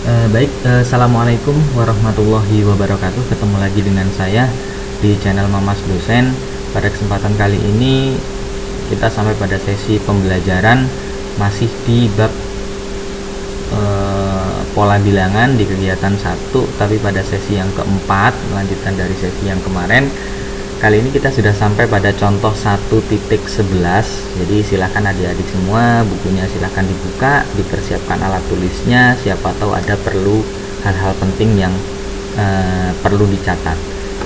Assalamualaikum warahmatullahi wabarakatuh. Ketemu lagi dengan saya di channel Mamas Dosen. Pada kesempatan kali ini kita sampai pada sesi pembelajaran masih di bab pola bilangan di kegiatan 1, tapi pada sesi yang keempat, melanjutkan dari sesi yang kemarin. Kali ini kita sudah sampai pada contoh 1.11. Jadi silakan adik-adik semua, bukunya silakan dibuka, dipersiapkan alat tulisnya, siapa tahu ada perlu hal-hal penting yang perlu dicatat.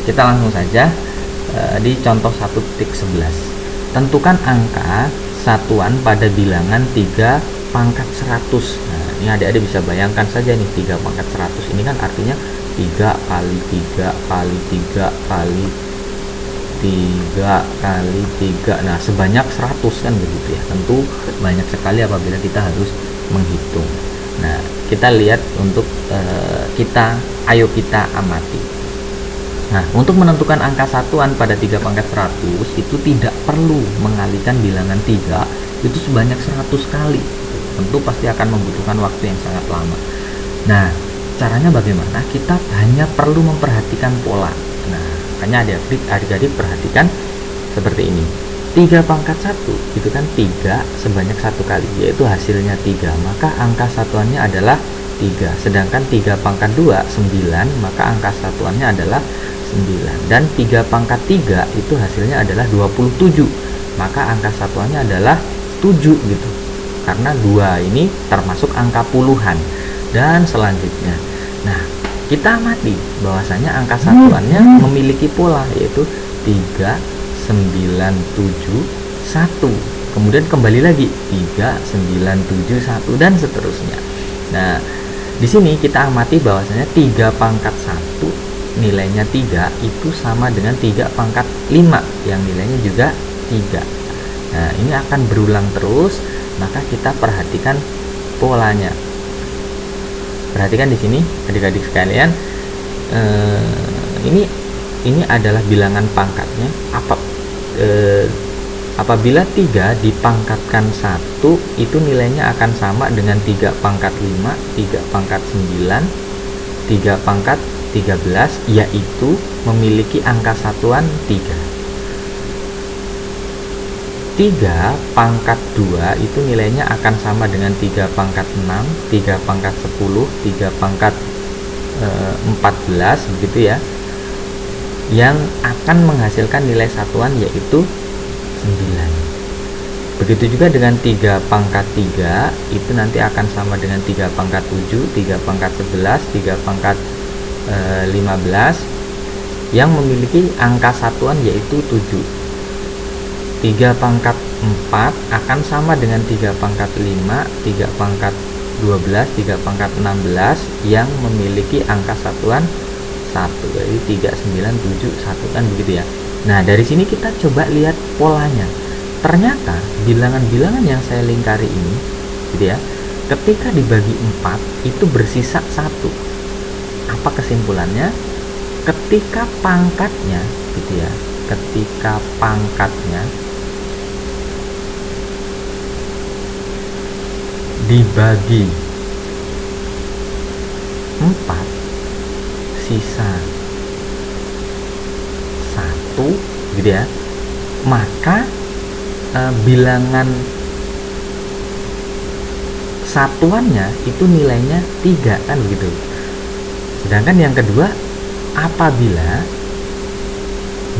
Kita langsung saja di contoh 1.11. Tentukan angka satuan pada bilangan 3 pangkat 100. Nah, ini adik-adik bisa bayangkan saja nih, 3 pangkat 100 ini kan artinya 3 kali 3 kali 3 kali 3 kali 3, nah sebanyak 100 kan begitu ya. Tentu banyak sekali apabila kita harus menghitung. Nah, kita lihat untuk ayo kita amati. Nah, untuk menentukan angka satuan pada 3 pangkat 100 itu tidak perlu mengalihkan bilangan 3 itu sebanyak 100 kali. Tentu pasti akan membutuhkan waktu yang sangat lama. Nah, caranya bagaimana? Kita hanya perlu memperhatikan pola. Nah, makanya adik-adik perhatikan seperti ini. 3 pangkat 1 itu kan 3 sebanyak 1 kali, yaitu hasilnya 3, maka angka satuannya adalah 3. Sedangkan 3 pangkat 2 9, maka angka satuannya adalah 9. Dan 3 pangkat 3 itu hasilnya adalah 27, maka angka satuannya adalah 7 gitu. Karena 2 ini termasuk angka puluhan. Dan selanjutnya, nah, kita amati bahwasanya angka satuannya memiliki pola, yaitu 3, 9, 7, 1. Kemudian kembali lagi 3, 9, 7, 1 dan seterusnya. Nah, di sini kita amati bahwasanya 3 pangkat 1 nilainya 3 itu sama dengan 3 pangkat 5 yang nilainya juga 3. Nah, ini akan berulang terus, maka kita perhatikan polanya. Perhatikan di sini adik-adik sekalian, ini adalah bilangan pangkatnya. Apabila 3 dipangkatkan 1 itu nilainya akan sama dengan 3 pangkat 5, 3 pangkat 9, 3 pangkat 13, yaitu memiliki angka satuan 3. 3 pangkat 2 itu nilainya akan sama dengan 3 pangkat 6, 3 pangkat 10, 3 pangkat 14 begitu ya, yang akan menghasilkan nilai satuan yaitu 9. Begitu juga dengan 3 pangkat 3 itu nanti akan sama dengan 3 pangkat 7, 3 pangkat 11, 3 pangkat 15 yang memiliki angka satuan yaitu 7. 3 pangkat 4 akan sama dengan 3 pangkat 5, 3 pangkat 12, 3 pangkat 16 yang memiliki angka satuan 1, jadi 3, 9, 7, 1 kan begitu ya. Nah, dari sini kita coba lihat polanya. Ternyata bilangan-bilangan yang saya lingkari ini gitu ya, ketika dibagi 4 itu bersisa 1. Apa kesimpulannya? Ketika pangkatnya gitu ya, ketika pangkatnya dibagi 4 sisa 1 gitu ya, maka bilangan satuannya itu nilainya 3 kan begitu. Sedangkan yang kedua, apabila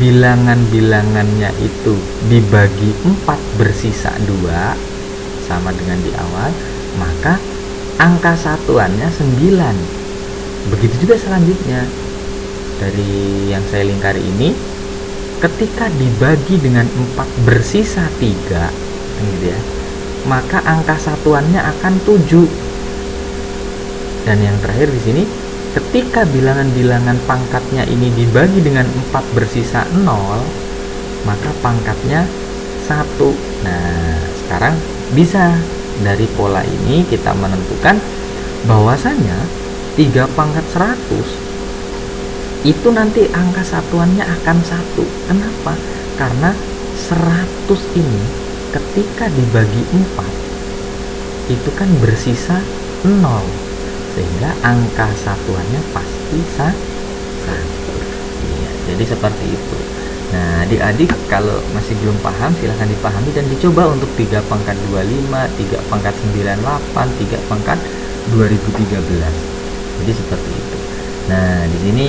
bilangan-bilangannya itu dibagi 4 bersisa 2 sama dengan di awal, maka angka satuannya 9. Begitu juga selanjutnya. Dari yang saya lingkari ini, ketika dibagi dengan 4 bersisa 3 gitu ya, maka angka satuannya akan 7. Dan yang terakhir di sini, ketika bilangan-bilangan pangkatnya ini dibagi dengan 4 bersisa 0, maka pangkatnya 1. Nah, sekarang bisa dari pola ini kita menentukan bahwasanya 3 pangkat 100 itu nanti angka satuannya akan 1. Kenapa? Karena 100 ini ketika dibagi 4 itu kan bersisa 0. sehingga angka satuannya pasti satu. Ya, jadi seperti itu. Nah, adik-adik kalau masih belum paham silahkan dipahami dan dicoba untuk 3 pangkat 25, 3 pangkat 98, 3 pangkat 2013. Jadi seperti itu. Nah, di sini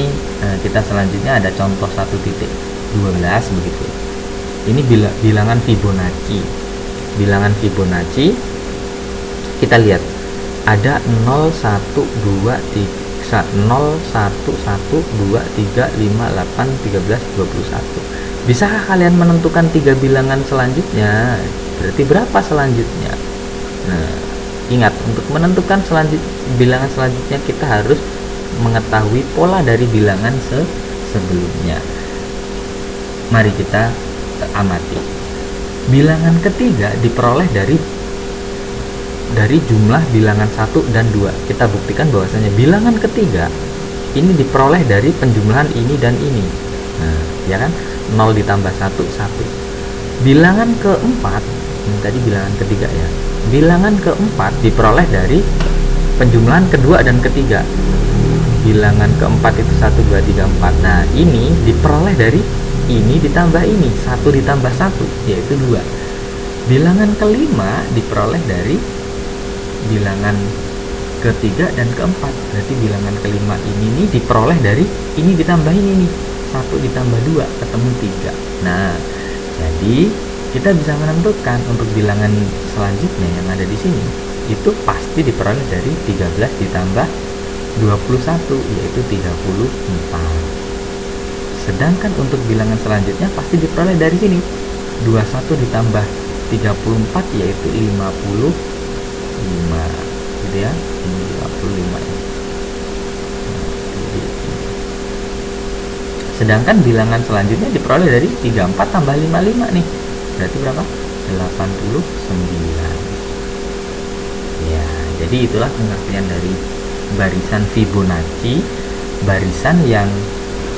kita selanjutnya ada contoh 1.12 begitu. Ini bilangan Fibonacci. Bilangan Fibonacci kita lihat ada 0, 1, 2, 3, 0, 1, 1, 2, 3, 5, 8, 13, 21. Bisakah kalian menentukan 3 bilangan selanjutnya? Berarti berapa selanjutnya? Nah, ingat, untuk menentukan bilangan selanjutnya kita harus mengetahui pola dari bilangan sebelumnya. Mari kita amati. Bilangan ketiga diperoleh dari jumlah bilangan 1 dan 2. Kita buktikan bahwasanya bilangan ketiga ini diperoleh dari penjumlahan ini dan ini. Nah, ya kan? 0 ditambah 1, 1. Bilangan keempat, ini tadi bilangan ketiga ya. Bilangan keempat diperoleh dari penjumlahan kedua dan ketiga. Bilangan keempat itu 1, 2, 3, 4. Nah, ini diperoleh dari ini ditambah ini, 1 ditambah 1, yaitu 2. Bilangan kelima diperoleh dari bilangan ketiga dan keempat. Berarti bilangan kelima ini diperoleh dari ini ditambah ini nih, 1 ditambah 2 ketemu 3. Nah, jadi kita bisa menentukan untuk bilangan selanjutnya yang ada di sini itu pasti diperoleh dari 13 ditambah 21, yaitu 34. Sedangkan untuk bilangan selanjutnya pasti diperoleh dari sini, 21 ditambah 34, yaitu 55, gitu ya. Ini 55 ya. Sedangkan bilangan selanjutnya diperoleh dari 34 tambah 55 nih. Berarti berapa? 89. Ya, jadi itulah pengertian dari barisan Fibonacci, barisan yang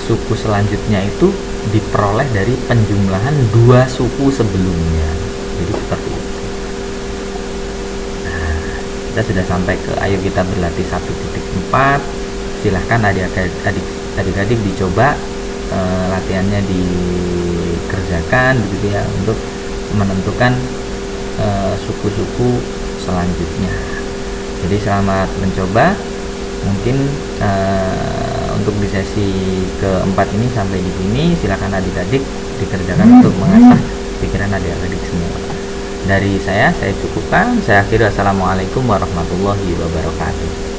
suku selanjutnya itu diperoleh dari penjumlahan 2 suku sebelumnya. Jadi seperti itu. Nah, kita sudah sampai ke ayo kita berlatih 1.4. Silahkan adik-adik dicoba latihannya dikerjakan begitu ya, untuk menentukan suku-suku selanjutnya. Jadi selamat mencoba. Mungkin untuk di sesi keempat ini sampai di sini. Silakan adik-adik dikerjakan untuk mengasah pikiran adik-adik semua. Dari saya cukupkan. Saya akhiri. Assalamualaikum warahmatullahi wabarakatuh.